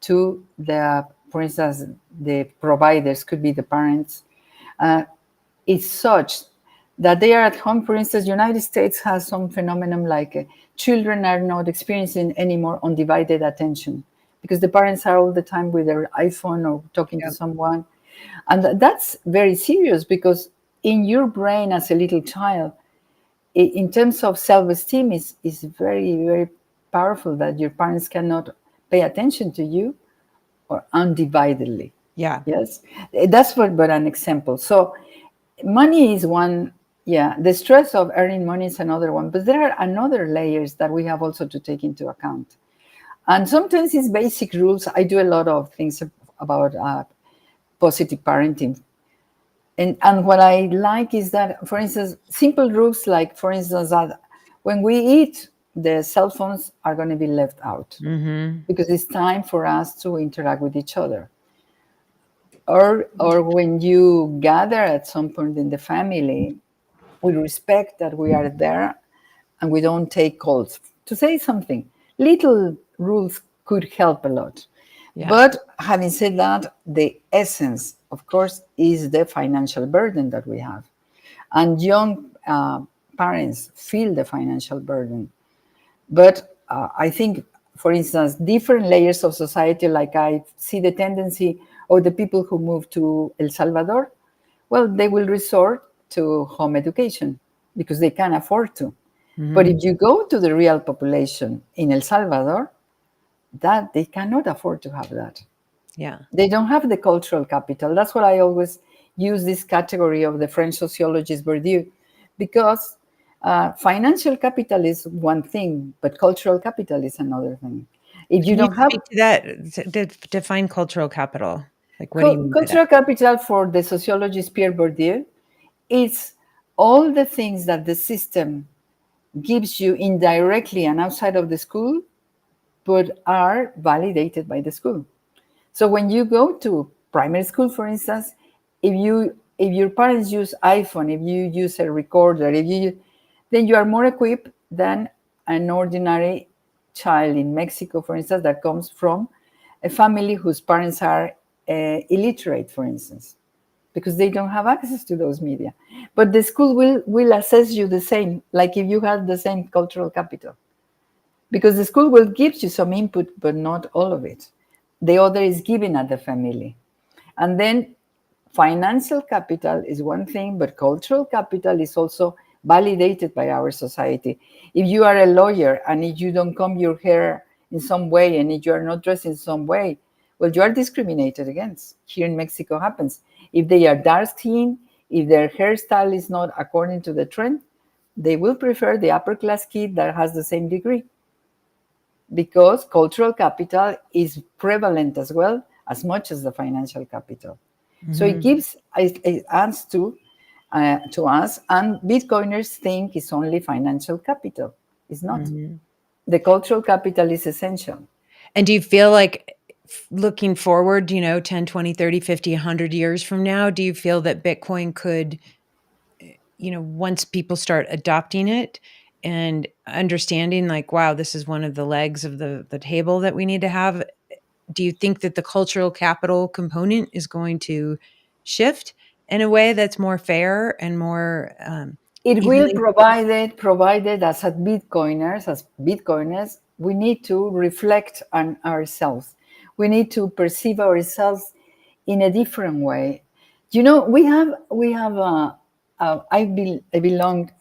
to for instance, the providers, could be the parents, uh, is such that they are at home. For instance, United States has some phenomenon like children are not experiencing anymore undivided attention because the parents are all the time with their iPhone or talking to Yeah. someone. And that's very serious, because in your brain as a little child, in terms of self-esteem, is very, very powerful that your parents cannot pay attention to you or undividedly. Yeah. Yes, that's what, but an example. So money is one. Yeah, the stress of earning money is another one, but there are another layers that we have also to take into account. And sometimes it's basic rules. I do a lot of things about positive parenting. And what I like is that, for instance, simple rules like, for instance, that when we eat, the cell phones are going to be left out Hmm. because it's time for us to interact with each other. Or when you gather at some point in the family, we respect that we are there and we don't take calls to say something. Little rules could help a lot. Yeah. But having said that, the essence, of course, is the financial burden that we have. And young parents feel the financial burden. But I think, for instance, different layers of society, like I see the tendency of the people who move to El Salvador, well, they will resort to home education because they can afford to. But Hmm. if you go to the real population in El Salvador, that they cannot afford to have that. Yeah. They don't have the cultural capital. That's what I always use this category of the French sociologist Bourdieu, because financial capital is one thing, but cultural capital is another thing. If you Can you don't have speak to that? Define cultural capital. Like, what do you mean by that? cultural capital for the sociologist Pierre Bourdieu, it's all the things that the system gives you indirectly and outside of the school, but are validated by the school. So when you go to primary school, for instance, if your parents use iPhone, if you use a recorder, then you are more equipped than an ordinary child in Mexico, for instance, that comes from a family whose parents are illiterate, for instance, because they don't have access to those media. But the school will assess you the same, like if you had the same cultural capital, because the school will give you some input, but not all of it. The other is given at the family. And then financial capital is one thing, but cultural capital is also validated by our society. If you are a lawyer and if you don't comb your hair in some way and if you are not dressed in some way, Well, you are discriminated against. Here in Mexico happens. If they are dark skinned, if their hairstyle is not according to the trend, they will prefer the upper class kid that has the same degree, because cultural capital is prevalent as well as much as the financial capital. So it Mhm. gives it adds to us, and Bitcoiners think it's only financial capital. It's not. Mhm. The cultural capital is essential. And do you feel like looking forward, 10, 20, 30, 50, 100 years from now, do you feel that Bitcoin could, once people start adopting it and understanding like, wow, this is one of the legs of the table that we need to have, do you think that the cultural capital component is going to shift in a way that's more fair and more It will, evenly? provided as Bitcoiners, we need to reflect on ourselves. We need to perceive ourselves in a different way. I belonged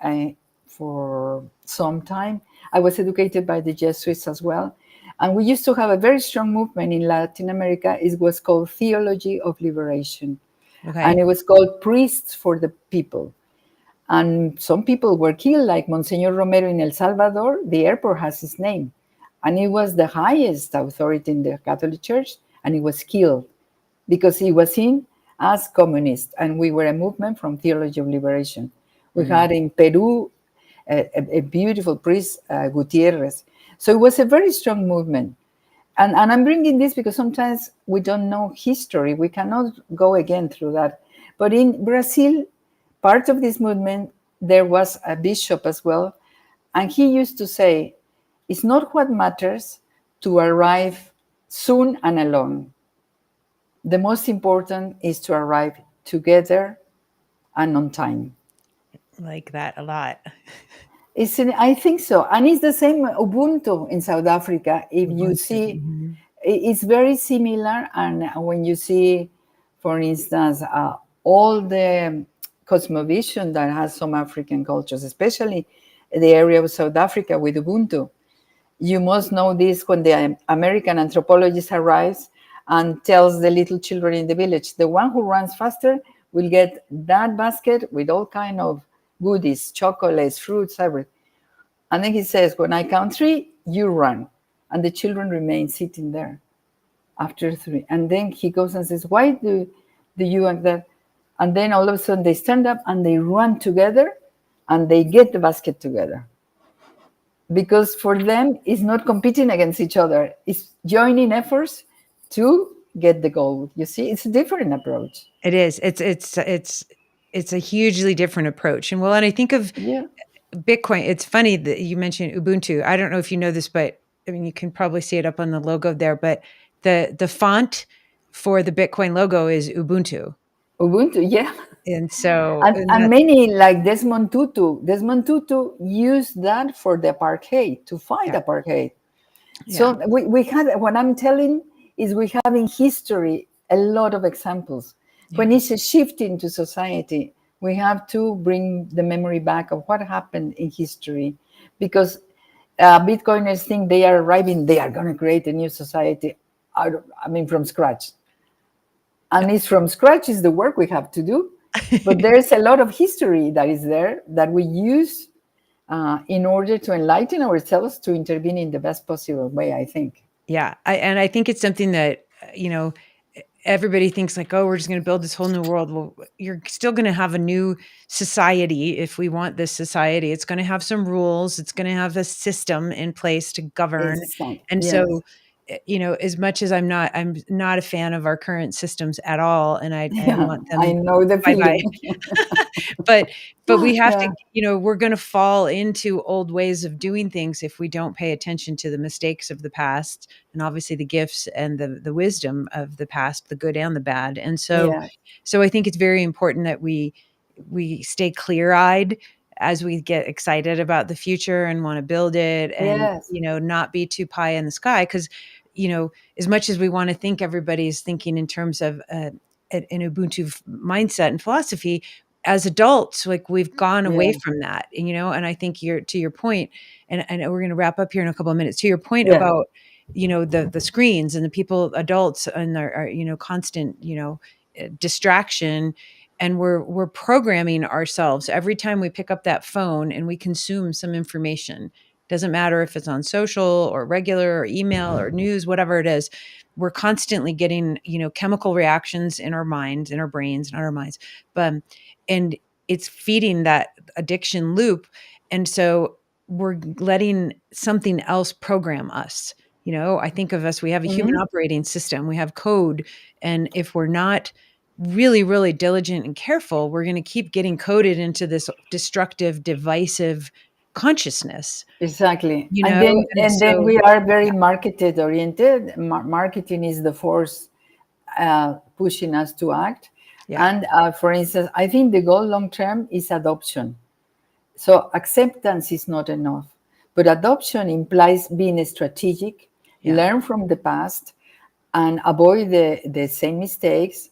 for some time. I was educated by the Jesuits as well, and we used to have a very strong movement in Latin America. It was called Theology of Liberation, and Okay. it was called Priests for the People. And some people were killed, like Monsignor Romero in El Salvador. The airport has his name. And he was the highest authority in the Catholic Church, and he was killed because he was seen as communist. And we were a movement from Theology of Liberation. We Mm. had in Peru a beautiful priest, Gutierrez. So it was a very strong movement. And I'm bringing this because sometimes we don't know history. We cannot go again through that. But in Brazil, part of this movement, there was a bishop as well. And he used to say, it's not what matters to arrive soon and alone. The most important is to arrive together and on time. Like that a lot. I think so. And it's the same Ubuntu in South Africa. If you Ubuntu. see, Mhm. it's very similar. And when you see, for instance, all the cosmovision that has some African cultures, especially the area of South Africa with Ubuntu, you must know this when the American anthropologist arrives and tells the little children in the village, the one who runs faster will get that basket with all kind of goodies, chocolates, fruits, everything. And then he says, when I count three, you run. And the children remain sitting there after three. And then he goes and says, why do you and that? And then all of a sudden they stand up and they run together and they get the basket together. Because for them, it's not competing against each other, it's joining efforts to get the goal. You see, it's a different approach. It is. It's a hugely different approach. And well, and I think of Yeah. Bitcoin. It's funny that you mentioned Ubuntu. I don't know if you know this, but I mean, you can probably see it up on the logo there. But the font for the Bitcoin logo is Ubuntu, Ubuntu, yeah. and so and And that many like Desmond Tutu used that for the apartheid, to fight yeah, apartheid. yeah, So we had, what I'm telling is we have in history a lot of examples. yeah. When it's a shift into society, we have to bring the memory back of what happened in history, because Bitcoiners think they are arriving, they are going to create a new society from scratch. And it's from scratch is the work we have to do. But there's a lot of history that is there that we use in order to enlighten ourselves to intervene in the best possible way, I think. Yeah, I think it's something that, everybody thinks like, "Oh, we're just gonna build this whole new world." Well, you're still gonna have a new society if we want this society. It's gonna have some rules, it's gonna have a system in place to govern, Exactly. and Yes. so, as much as I'm not a fan of our current systems at all, and I Yeah, want I them know the bye-bye. feeling. But we have to, Yeah. we're gonna fall into old ways of doing things if we don't pay attention to the mistakes of the past, and obviously the gifts and the wisdom of the past, the good and the bad. And so Yeah. I think it's very important that we stay clear-eyed as we get excited about the future and wanna build it, and, Yes. not be too pie in the sky, because as much as we wanna think everybody's thinking in terms of, an Ubuntu mindset and philosophy, as adults, like, we've gone away Yeah. from that, and I think you're to your point, and I know we're gonna wrap up here in a couple of minutes. To your point Yeah. about the screens and the people, adults, and their, constant, distraction. And we're programming ourselves every time we pick up that phone and we consume some information. Doesn't matter if it's on social or regular or email or news, whatever it is. We're constantly getting, chemical reactions in our minds, in our brains, not our minds. But and it's feeding that addiction loop. And so we're letting something else program us. I think of us, we have a human Mhm. operating system, we have code. And if we're not really, really diligent and careful, we're going to keep getting coded into this destructive, divisive consciousness, Exactly. And and then so, we are yeah, very marketed oriented. Marketing is the force pushing us to act. yeah, And for instance, I think the goal long term is adoption. So acceptance is not enough. But adoption implies being strategic, yeah, learn from the past, and avoid the same mistakes,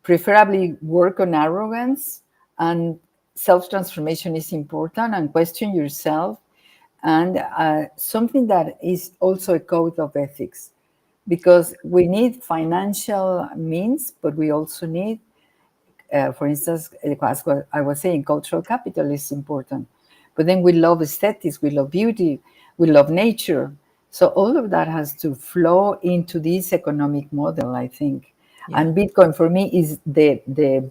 preferably work on arrogance, and self transformation is important, and question yourself, and something that is also a code of ethics, because we need financial means, but we also need, for instance, as what I was saying, cultural capital is important. But then we love aesthetics, we love beauty, we love nature. So all of that has to flow into this economic model, I think. yeah, And Bitcoin for me is the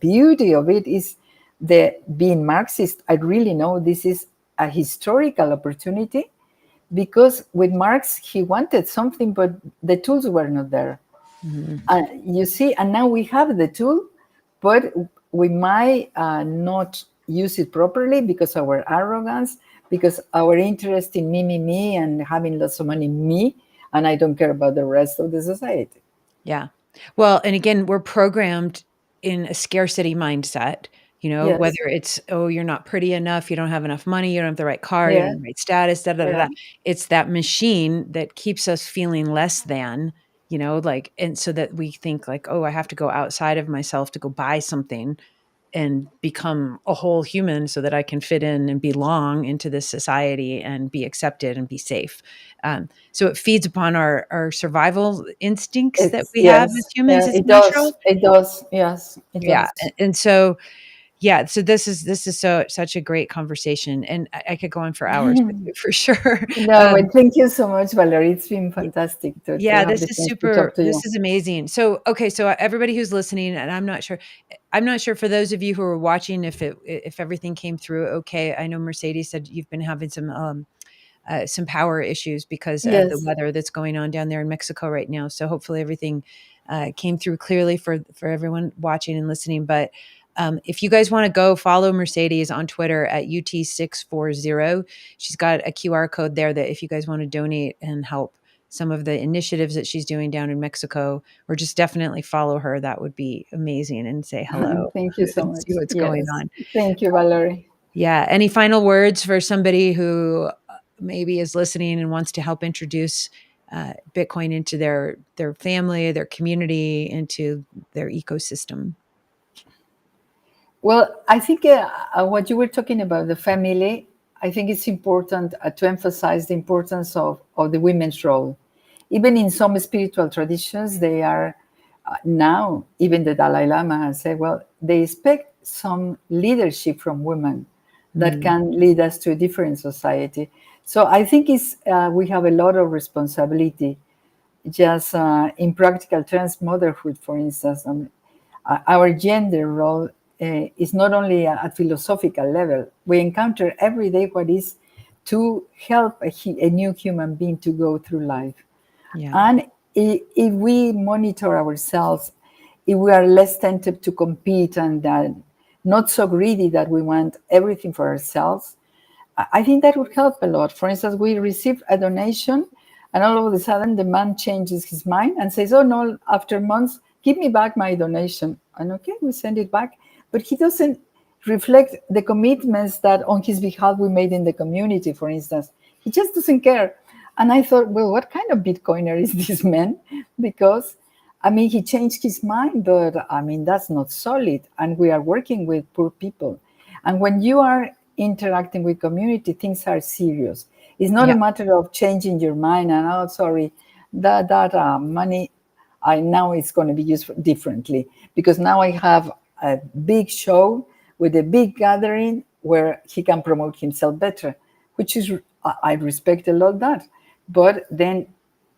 beauty of it is the being Marxist. I really know this is a historical opportunity, because with Marx he wanted something, but the tools were not there. mhm, You see, and now we have the tool, but we might not use it properly because our arrogance, because our interest in me, and having lots of money, me, and I don't care about the rest of the society. yeah. Well, and again, we're programmed in a scarcity mindset, whether Yes, it's, oh, you're not pretty enough, you don't have enough money, you don't have the right car, you don't yeah, have the right status, da da da yeah. da. It's that machine that keeps us feeling less than, like, and so that we think like, oh, I have to go outside of myself to go buy something and become a whole human so that I can fit in and belong into this society and be accepted and be safe. So it feeds upon our survival instincts that It's we have as yes, humans. yeah, It's it does, natural. it does, yes, it Yeah. does. And so, yeah, so this is such a great conversation, and I could go on for hours with you for sure. No, Um, but thank you so much, Valerie. It's been fantastic to Yeah, have the this is chance to talk super, to this you. is amazing. So, okay, so everybody who's listening, and I'm not sure for those of you who are watching if everything came through okay. I know Mercedes said you've been having some power issues because of the Yes, weather that's going on down there in Mexico right now. So hopefully everything came through clearly for everyone watching and listening. But if you guys want to go follow Mercedes on Twitter at UT640, she's got a QR code there that if you guys want to donate and help some of the initiatives that she's doing down in Mexico, or just definitely follow her, that would be amazing, and say hello thank you so and see much. what's going Yes, on. thank you, Valerie. Yeah. Any final words for somebody who maybe is listening and wants to help introduce Bitcoin into their family, their community, into their ecosystem? Well, I think what you were talking about, the family, I think it's important to emphasize the importance of the women's role. Even in some spiritual traditions, they are now, even the Dalai Lama has said, well, they expect some leadership from women that Mm, can lead us to a different society. So I think we have a lot of responsibility, just in practical terms, motherhood, for instance. Our gender role is not only at philosophical level. We encounter every day what is to help a new human being to go through life. yeah. And if we monitor ourselves, if we are less tempted to compete and not so greedy that we want everything for ourselves, I think that would help a lot. For instance, we receive a donation, and all of a sudden the man changes his mind and says, "Oh no!" After months, give me back my donation. And okay, we send it back, but he doesn't reflect the commitments that on his behalf we made in the community. For instance, he just doesn't care. And I thought, well, what kind of Bitcoiner is this man? Because I mean, he changed his mind, but I mean, that's not solid. And we are working with poor people. And when you are interacting with community, things are serious. It's not a Yeah. matter of changing your mind and, oh, sorry. that money, I now it's going to be used differently, because now I have a big show with a big gathering where he can promote himself better, which is I respect a lot that. But then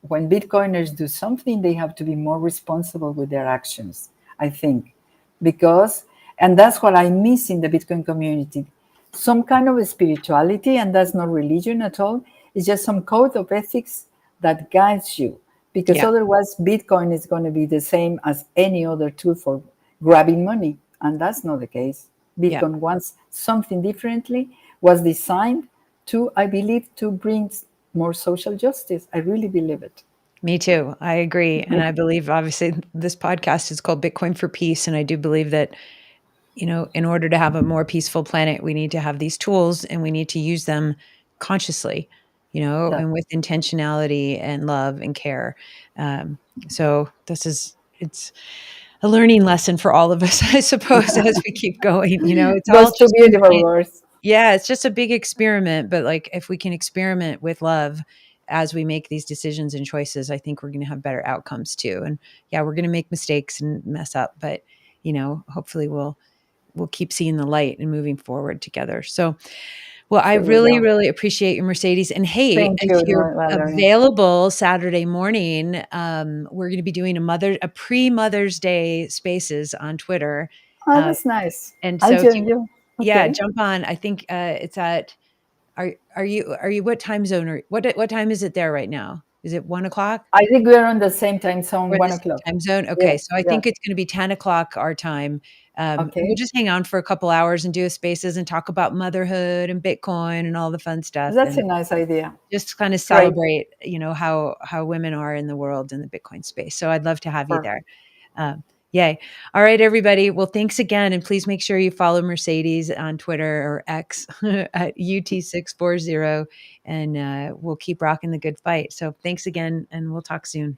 when Bitcoiners do something, they have to be more responsible with their actions, I think, because, and that's what I miss in the Bitcoin community, some kind of spirituality, and that's not religion at all. It's just some code of ethics that guides you, because Yeah. otherwise Bitcoin is going to be the same as any other tool for grabbing money, and that's not the case. Yeah. Bitcoin wants something differently, was designed to, I believe, to bring more social justice. I really believe it. Me too. I agree. And I believe, obviously, this podcast is called Bitcoin for Peace. And I do believe that, in order to have a more peaceful planet, we need to have these tools and we need to use them consciously, That, and with intentionality and love and care. Um, so it's a learning lesson for all of us, I suppose, as we keep going. It's all those two just been beautiful words. yeah, it's just a big experiment, but, like, if we can experiment with love as we make these decisions and choices, I think we're gonna have better outcomes too, and, yeah, we're gonna make mistakes and mess up, but, hopefully we'll keep seeing the light and moving forward together. So, well, I Sure we really, will. really appreciate you, Mercedes, and, hey, Thank if you, you're Valerie. available Saturday morning, we're gonna be doing a pre-Mother's Day Spaces on Twitter, Oh, uh, that's nice. and I'll so if you join you. yeah, Okay. jump on. I think, it's at are you what time zone what time is it there right now? Is it 1 o'clock? I think we're on the same time zone, We're in one the same o'clock. time zone? Okay, Yes, so I yes. think it's gonna be 10 o'clock our time. We'll Okay. just hang on for a couple hours and do a spaces and talk about motherhood and Bitcoin and all the fun stuff, That's a and nice idea. just kinda Great. celebrate, how women are in the world in the Bitcoin space. So I'd love to have you there. Perfect. Yay. All right, everybody. Well, thanks again. And please make sure you follow Mercedes on Twitter or X at UT640. And we'll keep rocking the good fight. So thanks again. And we'll talk soon.